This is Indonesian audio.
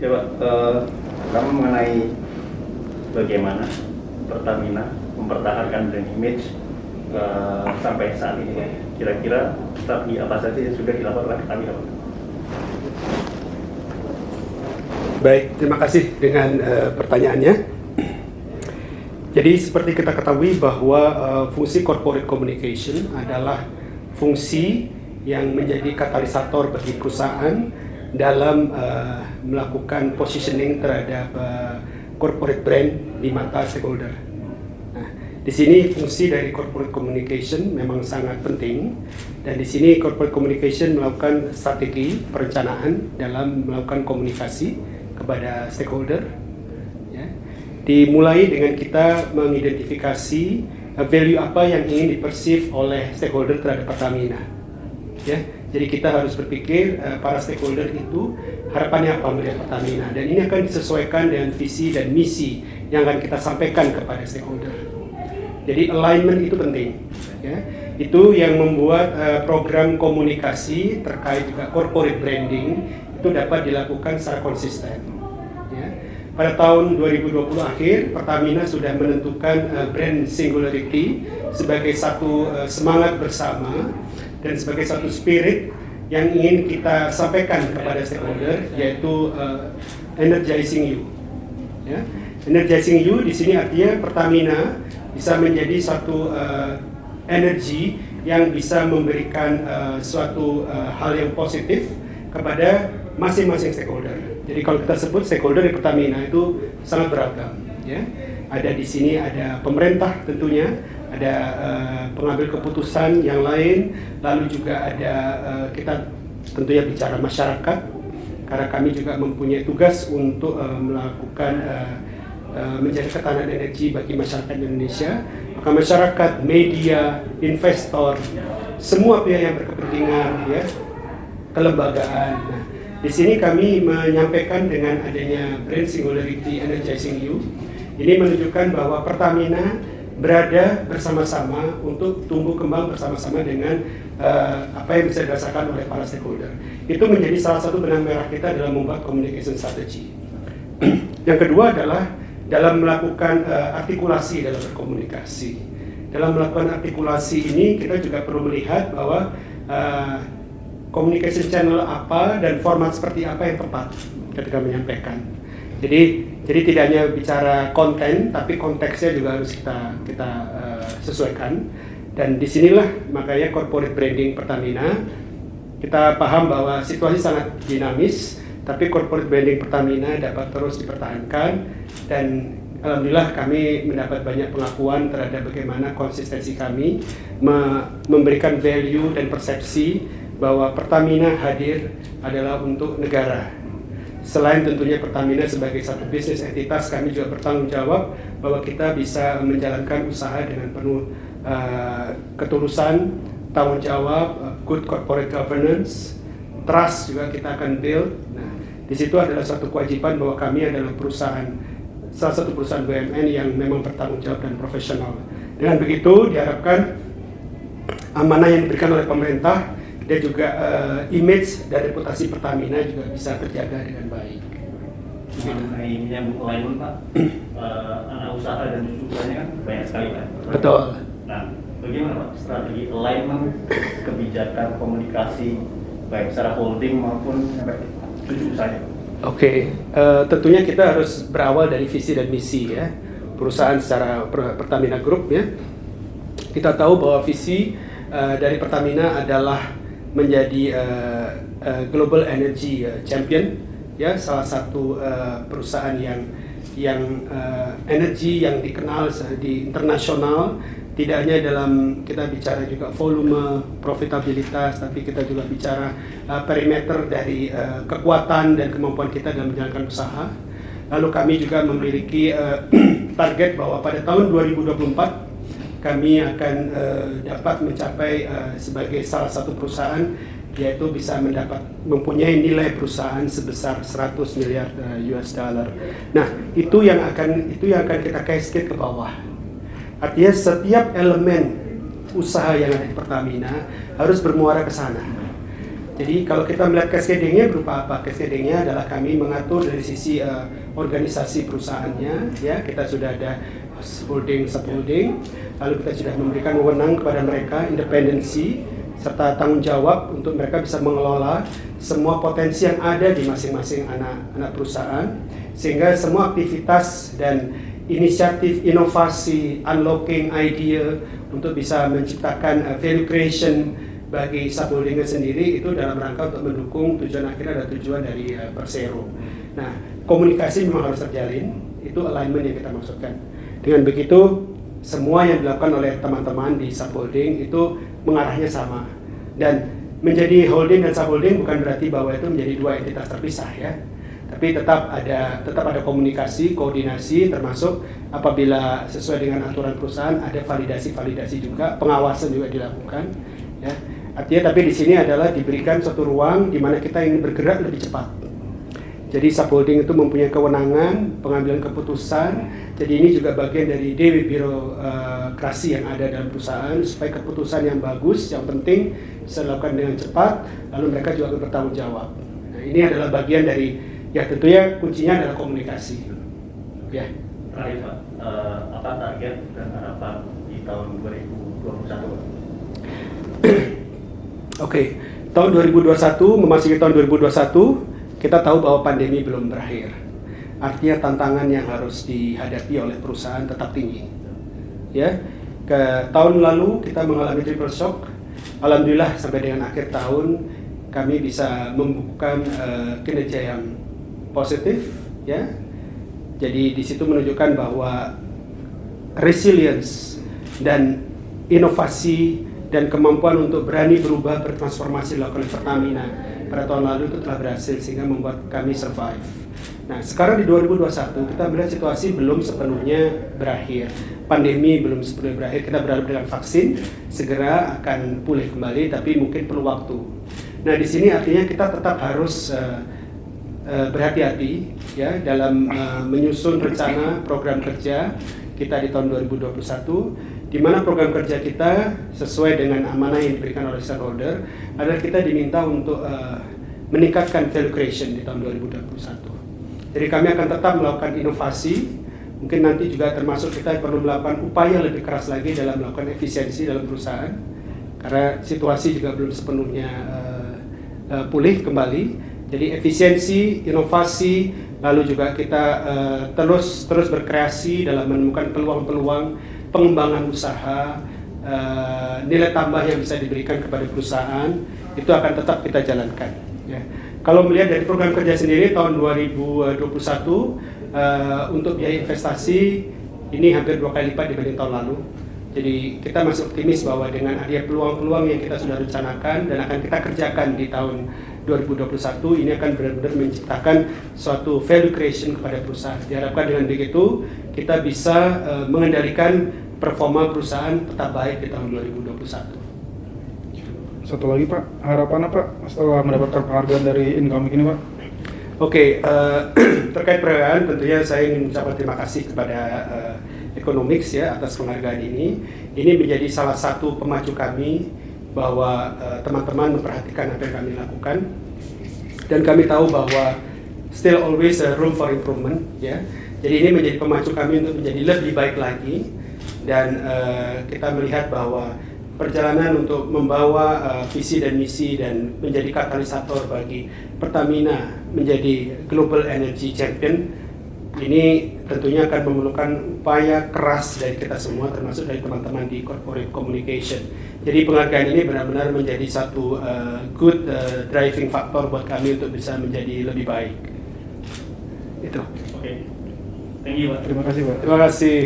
Coba kamu mengenai bagaimana Pertamina mempertahankan brand image sampai saat ini, kira-kira strategi apa saja yang sudah dilakukan oleh Pertamina? Baik, terima kasih dengan pertanyaannya. Jadi seperti kita ketahui bahwa fungsi corporate communication adalah fungsi yang menjadi katalisator bagi perusahaan dalam melakukan positioning terhadap corporate brand di mata stakeholder. Nah, di sini fungsi dari corporate communication memang sangat penting, dan di sini corporate communication melakukan strategi perencanaan dalam melakukan komunikasi kepada stakeholder. Ya. Dimulai dengan kita mengidentifikasi value apa yang ingin dipersif oleh stakeholder terhadap Pertamina. Ya, jadi kita harus berpikir para stakeholder itu harapannya apa melihat Pertamina, dan ini akan disesuaikan dengan visi dan misi yang akan kita sampaikan kepada stakeholder. Jadi alignment itu penting, ya. Itu yang membuat program komunikasi terkait juga corporate branding itu dapat dilakukan secara konsisten. Ya. Pada tahun 2020 akhir, Pertamina sudah menentukan brand singularity sebagai satu semangat bersama dan sebagai satu spirit yang ingin kita sampaikan kepada stakeholder, yaitu energizing you. Ya. Energizing you di sini artinya Pertamina bisa menjadi satu energi yang bisa memberikan suatu hal yang positif kepada masing-masing stakeholder. Jadi kalau kita sebut stakeholder di Pertamina itu sangat beragam. Ya. Ada di sini ada pemerintah tentunya, ada pengambil keputusan yang lain, lalu juga ada kita tentunya bicara masyarakat, karena kami juga mempunyai tugas untuk melakukan menjadi ketahanan energi bagi masyarakat Indonesia. Maka masyarakat, media, investor, semua pihak yang berkepentingan, ya, kelembagaan. Nah, di sini kami menyampaikan dengan adanya brand singularity energizing you, ini menunjukkan bahwa Pertamina berada bersama-sama untuk tumbuh kembang bersama-sama dengan apa yang bisa dirasakan oleh para stakeholder. Itu menjadi salah satu benang merah kita dalam membuat communication strategy. Yang kedua adalah dalam melakukan artikulasi dalam berkomunikasi. Dalam melakukan artikulasi ini kita juga perlu melihat bahwa communication channel apa dan format seperti apa yang tepat ketika menyampaikan. Jadi tidak hanya bicara konten, tapi konteksnya juga harus kita sesuaikan. Dan disinilah makanya corporate branding Pertamina, kita paham bahwa situasi sangat dinamis, tapi corporate branding Pertamina dapat terus dipertahankan, dan alhamdulillah kami mendapat banyak pengakuan terhadap bagaimana konsistensi kami memberikan value dan persepsi bahwa Pertamina hadir adalah untuk negara. Selain tentunya Pertamina sebagai satu bisnis entitas, kami juga bertanggung jawab bahwa kita bisa menjalankan usaha dengan penuh ketulusan, tanggung jawab, good corporate governance, trust juga kita akan build. Nah, di situ adalah satu kewajiban bahwa kami adalah salah satu perusahaan BUMN yang memang bertanggung jawab dan profesional. Dengan begitu diharapkan amanah yang diberikan oleh pemerintah dan juga image dan reputasi Pertamina juga bisa terjaga dengan baik. Mengenai menyambut alignment, Pak, anak usaha dan cucu-cucunya kan banyak sekali, Pak. Betul. Nah, bagaimana Pak strategi alignment kebijakan komunikasi baik secara holding maupun sampai cucu usahanya? Oke, tentunya kita harus berawal dari visi dan misi, ya, perusahaan secara Pertamina Group, ya. Kita tahu bahwa visi dari Pertamina adalah menjadi global energy champion, ya, salah satu perusahaan yang energi yang dikenal di internasional. Tidak hanya dalam kita bicara juga volume, profitabilitas, tapi kita juga bicara perimeter dari kekuatan dan kemampuan kita dalam menjalankan usaha. Lalu kami juga memiliki target bahwa pada tahun 2024 kami akan dapat mencapai sebagai salah satu perusahaan, yaitu bisa mempunyai nilai perusahaan sebesar 100 miliar US dollar. Nah, itu yang akan kita cascade ke bawah. Artinya setiap elemen usaha yang ada di Pertamina harus bermuara ke sana. Jadi kalau kita melihat cascading-nya berupa apa? Cascading-nya adalah kami mengatur dari sisi organisasi perusahaannya, ya kita sudah ada holding, subholding, lalu kita sudah memberikan wewenang kepada mereka, independensi, serta tanggung jawab untuk mereka bisa mengelola semua potensi yang ada di masing-masing anak perusahaan, sehingga semua aktivitas dan inisiatif inovasi, unlocking idea untuk bisa menciptakan value creation bagi subholdingnya sendiri itu dalam rangka untuk mendukung tujuan akhirnya ada tujuan dari Persero. Nah, komunikasi memang harus terjalin, itu alignment yang kita maksudkan. Dengan begitu, semua yang dilakukan oleh teman-teman di subholding itu mengarahnya sama. Dan menjadi holding dan subholding bukan berarti bahwa itu menjadi dua entitas terpisah ya. Tapi tetap ada komunikasi, koordinasi, termasuk apabila sesuai dengan aturan perusahaan ada validasi juga, pengawasan juga dilakukan ya. Artinya tapi di sini adalah diberikan suatu ruang di mana kita ingin bergerak lebih cepat. Jadi subholding itu mempunyai kewenangan pengambilan keputusan. Jadi ini juga bagian dari dewi birokrasi yang ada dalam perusahaan supaya keputusan yang bagus, yang penting bisa dilakukan dengan cepat, lalu mereka juga akan bertanggung jawab. Nah, ini adalah bagian dari ya tentunya kuncinya adalah komunikasi. Ya. Terakhir Pak, apa target dan harapan di tahun 2021? Oke, tahun 2021 memasuki tahun 2021 kita tahu bahwa pandemi belum berakhir. Artinya tantangan yang harus dihadapi oleh perusahaan tetap tinggi. Ya, ke tahun lalu kita mengalami triple shock. Alhamdulillah sampai dengan akhir tahun kami bisa membukukan kinerja yang positif. Ya, jadi di situ menunjukkan bahwa resilience dan inovasi dan kemampuan untuk berani berubah bertransformasi dilakukan oleh Pertamina pada tahun lalu itu telah berhasil sehingga membuat kami survive. Nah sekarang di 2021 kita melihat situasi belum sepenuhnya berakhir, pandemi belum sepenuhnya berakhir, kita berharap dengan vaksin segera akan pulih kembali tapi mungkin perlu waktu. Nah di sini artinya kita tetap harus berhati-hati ya dalam menyusun rencana program kerja kita di tahun 2021, di mana program kerja kita sesuai dengan amanah yang diberikan oleh shareholder adalah kita diminta untuk meningkatkan value creation di tahun 2021. Jadi kami akan tetap melakukan inovasi, mungkin nanti juga termasuk kita perlu melakukan upaya lebih keras lagi dalam melakukan efisiensi dalam perusahaan, karena situasi juga belum sepenuhnya pulih kembali. Jadi efisiensi, inovasi, lalu juga kita terus berkreasi dalam menemukan peluang-peluang pengembangan usaha, nilai tambah yang bisa diberikan kepada perusahaan itu akan tetap kita jalankan. Ya. Kalau melihat dari program kerja sendiri tahun 2021 untuk biaya investasi ini hampir 2 kali lipat dibanding tahun lalu. Jadi kita masih optimis bahwa dengan adanya peluang-peluang yang kita sudah rencanakan dan akan kita kerjakan di tahun 2021 ini akan benar-benar menciptakan suatu value creation kepada perusahaan. Diharapkan dengan begitu kita bisa mengendalikan performa perusahaan tetap baik di tahun 2021. Satu lagi Pak, harapannya Pak setelah mendapatkan penghargaan dari incoming ini Pak? Oke, terkait penghargaan tentunya saya ingin mengucapkan terima kasih kepada Economics ya atas penghargaan ini. Ini menjadi salah satu pemacu kami bahwa teman-teman memperhatikan apa yang kami lakukan dan kami tahu bahwa still always a room for improvement ya. Jadi ini menjadi pemacu kami untuk menjadi lebih baik lagi dan kita melihat bahwa perjalanan untuk membawa visi dan misi dan menjadi katalisator bagi Pertamina menjadi global energy champion ini tentunya akan memerlukan upaya keras dari kita semua termasuk dari teman-teman di corporate communication. Jadi penghargaan ini benar-benar menjadi satu good driving factor buat kami untuk bisa menjadi lebih baik. Itu. Oke. Thank you Pak. Terima kasih Pak. Terima kasih.